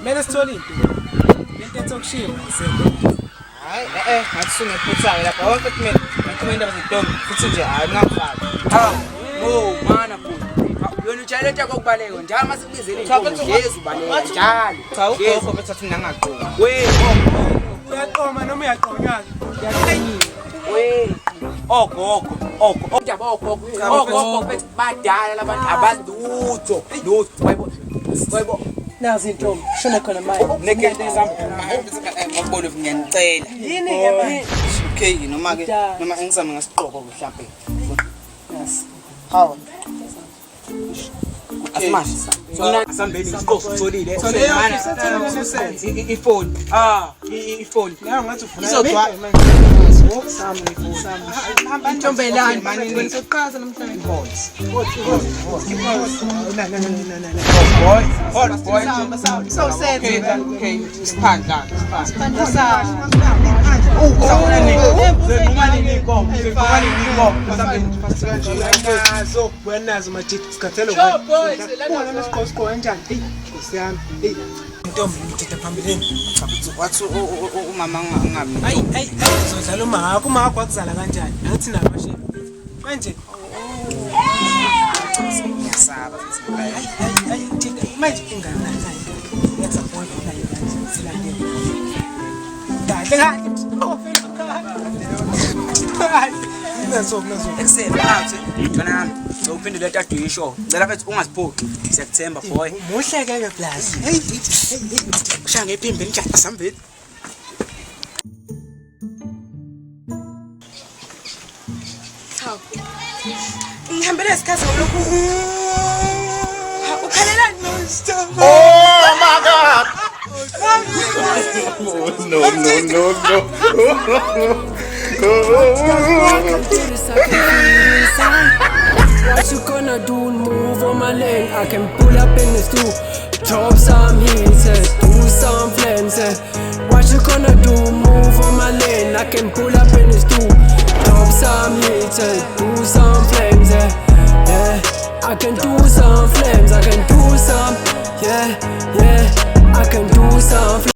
Kumele sithole into. Lento ethokushiwa isembe. Hayi ngathi sungephuthayo lapha wonke kumele indaba zedombi futhi nje hayi ngafaki. Mana futhi. Yona utshayela into kokubaleka njalo masibizele intombi ngezi ubaleka njalo. Cha ugogo bethathu nangaqoka. Uyaqoma noma uyaqonywa. Uyaqenyile. Ogogo bethi badala labantu abazutho wayibo Nazi intombi shona khona manje. Nekende ngabona ngiyanicela. Yini ke manje? Okay noma engisame ngasiqoko mhlawumbe. Hawu. Asimashi. Asambeni isiqoqo solile. Ifoni. Ifoni. La ngathi ufuna izodwa sami intombelani manje soqhaza namhlanje. Boy. So sad. Okay, isiphandla. Buenas majid sikhathelo kanjani? Nkosiyami. Intombi ngithetha phambili. Wathi umama ngingabi. Ayi uzodlala umahako wakuzala kanjani? Angithi na manje. Manje ngiyasaba ayi manje ingane nayo. Yathi boy nayo silandele. Kahle. Nazo. Ekseni athi yona yami uzophendula lento aduyisho. Ngicela mfethu ungaziphoqi. Siyakuthemba boy. Muhle ke plus. Hey. Shaya ngephimbo njani asambeni. Ngihambele isikhathi lokhu. Ukhalelani no? Oh my God! What you gonna do? Move on my lane. I can pull up in the stool, drop some heat, do some flames. What you gonna do? Move on my lane. I can pull up in the stool, drop some heat, do some flames. Yeah, I can do some flames. I can do some. Yeah, I can do some.